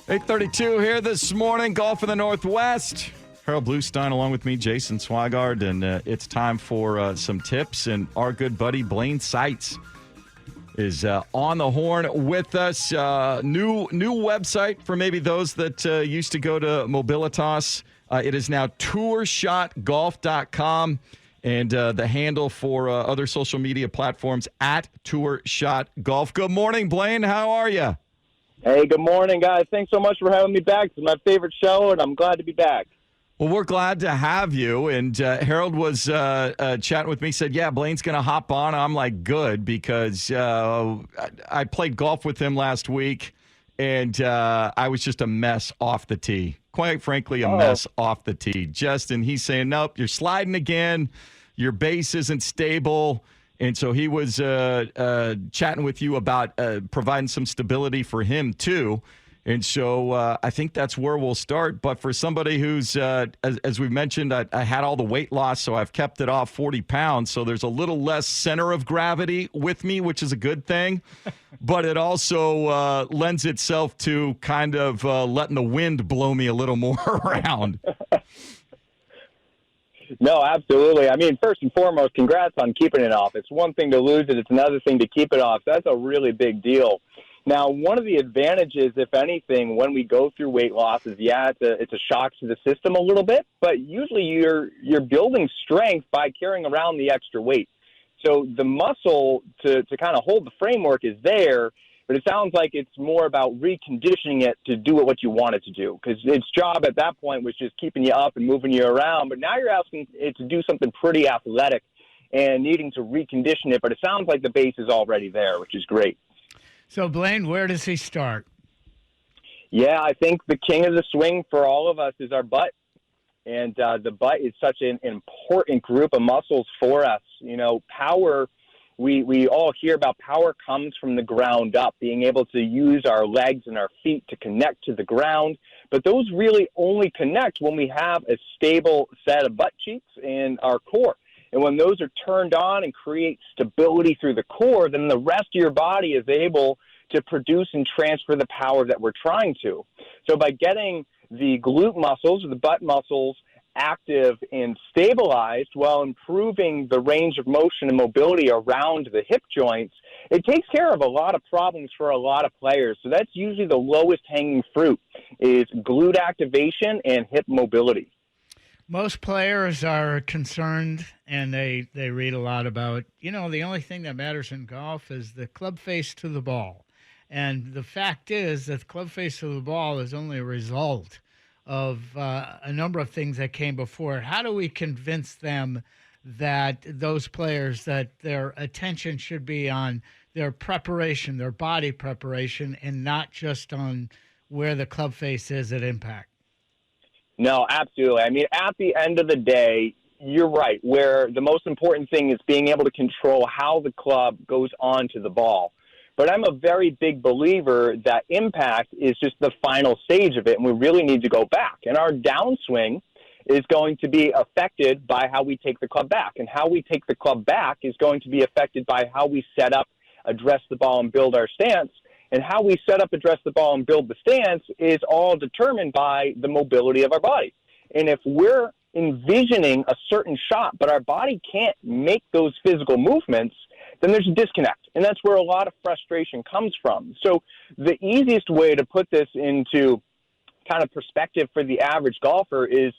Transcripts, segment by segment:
8:32 here this morning, golf in the Northwest. Harold Bluestein along with me, Jason Swigard, and it's time for some tips. And our good buddy Blaine Seitz is on the horn with us. New website for maybe those that used to go to Mobilitas. It is now tourshotgolf.com, and the handle for other social media platforms at tourshotgolf. Good morning, Blaine. How are you? Hey, good morning, guys. Thanks so much for having me back. It's my favorite show, and I'm glad to be back. Well, we're glad to have you. And Harold was chatting with me, said, yeah, Blaine's going to hop on. I'm like, good, because I played golf with him last week, and I was just a mess off the tee. Quite frankly, a mess off the tee. And he's saying, nope, you're sliding again. Your base isn't stable. And so he was chatting with you about providing some stability for him, too. And so I think that's where we'll start. But for somebody who's, as we've mentioned, I had all the weight loss, so I've kept it off 40 pounds. So there's a little less center of gravity with me, which is a good thing. But it also lends itself to kind of letting the wind blow me a little more around. No, absolutely. I mean, first and foremost, congrats on keeping it off. It's one thing to lose it. It's another thing to keep it off. That's a really big deal. Now, one of the advantages, if anything, when we go through weight loss is, it's a shock to the system a little bit, but usually you're building strength by carrying around the extra weight. So the muscle to kind of hold the framework is there, but it sounds like it's more about reconditioning it to do what you want it to do, because its job at that point was just keeping you up and moving you around. But now you're asking it to do something pretty athletic and needing to recondition it. But it sounds like the base is already there, which is great. So, Blaine, where does he start? Yeah, I think the king of the swing for all of us is our butt. And the butt is such an important group of muscles for us. You know, power, we all hear about power comes from the ground up, being able to use our legs and our feet to connect to the ground. But those really only connect when we have a stable set of butt cheeks and our core. And when those are turned on and create stability through the core, then the rest of your body is able to produce and transfer the power that we're trying to. So by getting the glute muscles or the butt muscles active and stabilized while improving the range of motion and mobility around the hip joints, it takes care of a lot of problems for a lot of players. So that's usually the lowest hanging fruit is glute activation and hip mobility. Most players are concerned, and they read a lot about, the only thing that matters in golf is the club face to the ball. And the fact is that the club face to the ball is only a result of a number of things that came before. How do we convince them that those players, that their attention should be on their preparation, their body preparation, and not just on where the club face is at impact? No, absolutely. I mean, at the end of the day, you're right, where the most important thing is being able to control how the club goes onto the ball. But I'm a very big believer that impact is just the final stage of it, and we really need to go back. And our downswing is going to be affected by how we take the club back. And how we take the club back is going to be affected by how we set up, address the ball, and build our stance. And how we set up, address the ball, and build the stance is all determined by the mobility of our body. And if we're envisioning a certain shot, but our body can't make those physical movements, then there's a disconnect. And that's where a lot of frustration comes from. So the easiest way to put this into kind of perspective for the average golfer is,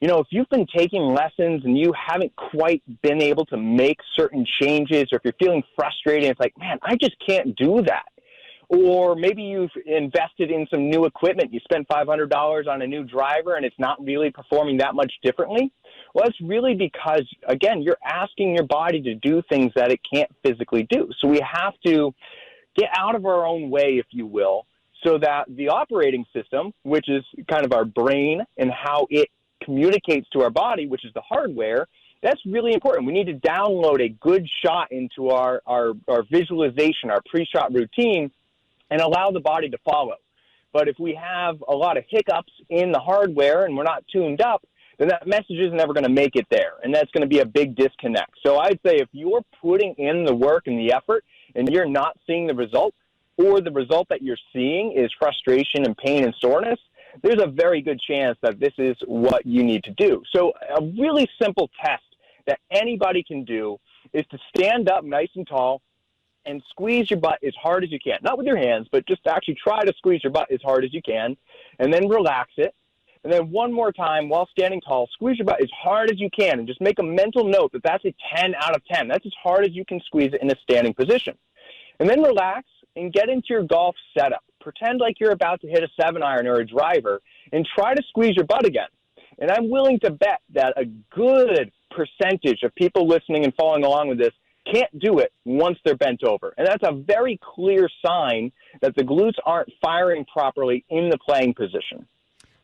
if you've been taking lessons and you haven't quite been able to make certain changes, or if you're feeling frustrated, it's like, man, I just can't do that. Or maybe you've invested in some new equipment. You spent $500 on a new driver and it's not really performing that much differently. Well, it's really because, again, you're asking your body to do things that it can't physically do. So we have to get out of our own way, if you will, so that the operating system, which is kind of our brain and how it communicates to our body, which is the hardware, that's really important. We need to download a good shot into our visualization, our pre-shot routine, and allow the body to follow. But if we have a lot of hiccups in the hardware and we're not tuned up, then that message is never going to make it there, and that's going to be a big disconnect. So I'd say if you're putting in the work and the effort and you're not seeing the result, or the result that you're seeing is frustration and pain and soreness, there's a very good chance that this is what you need to do. So a really simple test that anybody can do is to stand up nice and tall and squeeze your butt as hard as you can. Not with your hands, but just actually try to squeeze your butt as hard as you can, and then relax it. And then one more time while standing tall, squeeze your butt as hard as you can, and just make a mental note that that's a 10 out of 10. That's as hard as you can squeeze it in a standing position. And then relax and get into your golf setup. Pretend like you're about to hit a 7-iron or a driver and try to squeeze your butt again. And I'm willing to bet that a good percentage of people listening and following along with this can't do it once they're bent over. And that's a very clear sign that the glutes aren't firing properly in the playing position.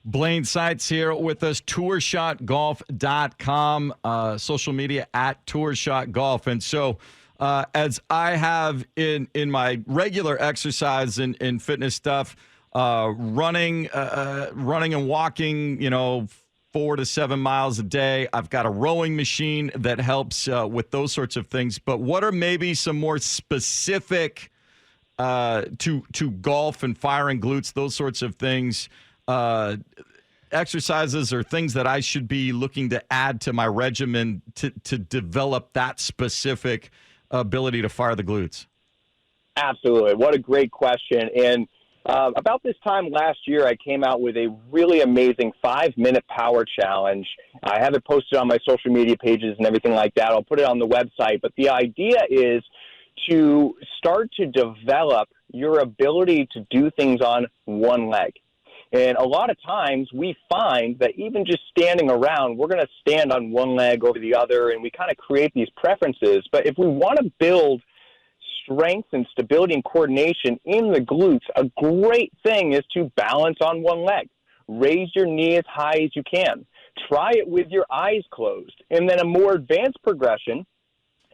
Blaine Seitz here with us, tourshotgolf.com, social media at tourshotgolf. And so as I have in my regular exercise and fitness stuff, running and walking, 4 to 7 miles a day. I've got a rowing machine that helps with those sorts of things. But what are maybe some more specific to golf and firing glutes, those sorts of things, exercises or things that I should be looking to add to my regimen to develop that specific ability to fire the glutes? Absolutely. What a great question. And about this time last year, I came out with a really amazing 5-minute power challenge. I have it posted on my social media pages and everything like that. I'll put it on the website. But the idea is to start to develop your ability to do things on one leg. And a lot of times we find that even just standing around, we're going to stand on one leg over the other, and we kind of create these preferences. But if we want to build strength and stability and coordination in the glutes, a great thing is to balance on one leg. Raise your knee as high as you can. Try it with your eyes closed. And then a more advanced progression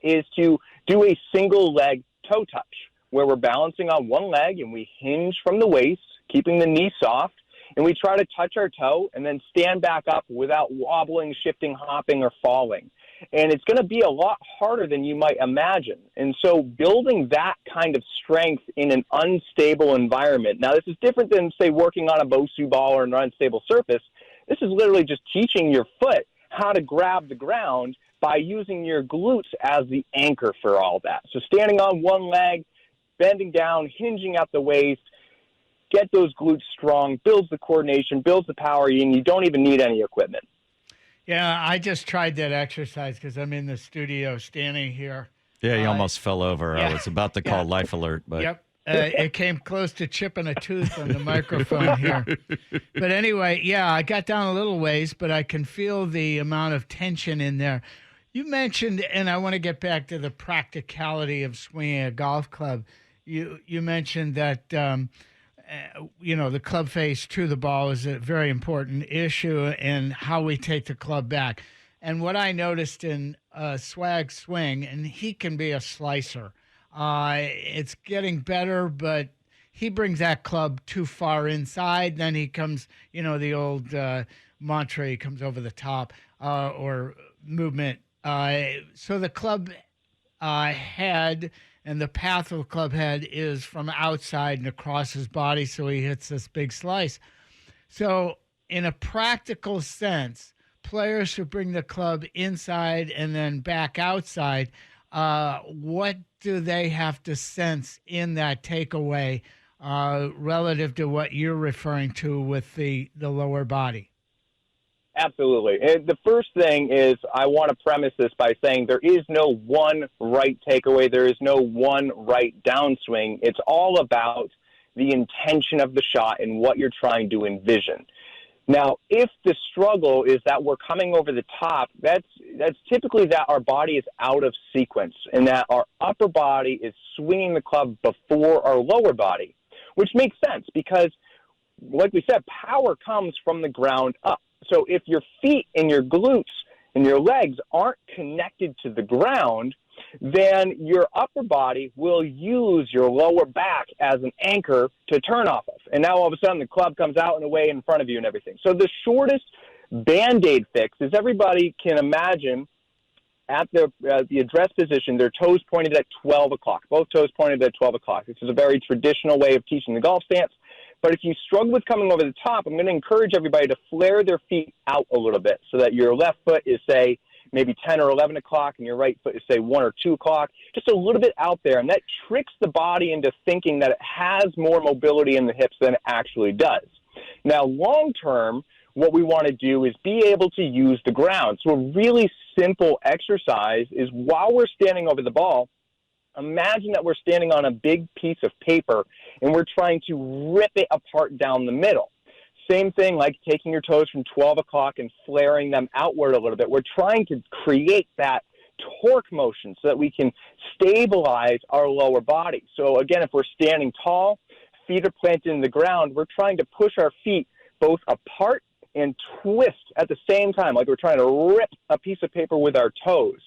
is to do a single leg toe touch, where we're balancing on one leg and we hinge from the waist, keeping the knee soft, and we try to touch our toe and then stand back up without wobbling, shifting, hopping, or falling. And it's going to be a lot harder than you might imagine. And so building that kind of strength in an unstable environment. Now, this is different than, say, working on a Bosu ball or an unstable surface. This is literally just teaching your foot how to grab the ground by using your glutes as the anchor for all that. So standing on one leg, bending down, hinging at the waist, get those glutes strong, builds the coordination, builds the power, and you don't even need any equipment. Yeah, I just tried that exercise because I'm in the studio standing here. Yeah, you almost fell over. Yeah. I was about to call Life Alert. But Yep. It came close to chipping a tooth on the microphone here. But anyway, yeah, I got down a little ways, but I can feel the amount of tension in there. You mentioned, and I want to get back to the practicality of swinging a golf club. You mentioned that the club face to the ball is a very important issue in how we take the club back. And what I noticed in Swag's swing, and he can be a slicer, it's getting better, but he brings that club too far inside. Then he comes, the old mantra, he comes over the top or movement. So the club head and the path of the club head is from outside and across his body, so he hits this big slice. So in a practical sense, players who bring the club inside and then back outside, what do they have to sense in that takeaway relative to what you're referring to with the lower body? Absolutely. And the first thing is I want to premise this by saying there is no one right takeaway. There is no one right downswing. It's all about the intention of the shot and what you're trying to envision. Now, if the struggle is that we're coming over the top, that's typically that our body is out of sequence and that our upper body is swinging the club before our lower body, which makes sense because, like we said, power comes from the ground up. So if your feet and your glutes and your legs aren't connected to the ground, then your upper body will use your lower back as an anchor to turn off of. And now all of a sudden the club comes out and away in front of you and everything. So the shortest Band-Aid fix is everybody can imagine at the address position, their toes pointed at 12 o'clock. Both toes pointed at 12 o'clock. This is a very traditional way of teaching the golf stance. But if you struggle with coming over the top, I'm going to encourage everybody to flare their feet out a little bit so that your left foot is, say, maybe 10 or 11 o'clock, and your right foot is, say, 1 or 2 o'clock, just a little bit out there. And that tricks the body into thinking that it has more mobility in the hips than it actually does. Now, long term, what we want to do is be able to use the ground. So a really simple exercise is while we're standing over the ball, imagine that we're standing on a big piece of paper and we're trying to rip it apart down the middle. Same thing like taking your toes from 12 o'clock and flaring them outward a little bit. We're trying to create that torque motion so that we can stabilize our lower body. So again, if we're standing tall, feet are planted in the ground, we're trying to push our feet both apart and twist at the same time, like we're trying to rip a piece of paper with our toes.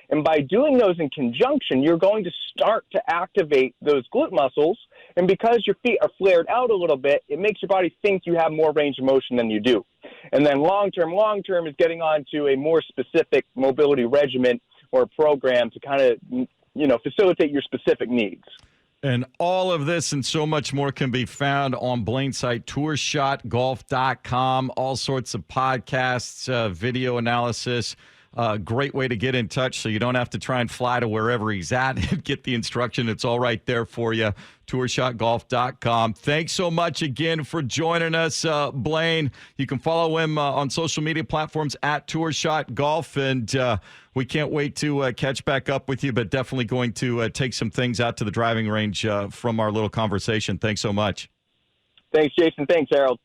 And by doing those in conjunction, you're going to start to activate those glute muscles. And because your feet are flared out a little bit, it makes your body think you have more range of motion than you do. And then long term is getting on to a more specific mobility regimen or program to kind of, facilitate your specific needs. And all of this and so much more can be found on Blaine Seitz, tourshotgolf.com. All sorts of podcasts, video analysis. Great way to get in touch so you don't have to try and fly to wherever he's at and get the instruction. It's all right there for you. Tourshotgolf.com. Thanks so much again for joining us, Blaine. You can follow him on social media platforms at TourShotGolf, and we can't wait to catch back up with you, but definitely going to take some things out to the driving range from our little conversation. Thanks so much. Thanks, Jason. Thanks, Harold.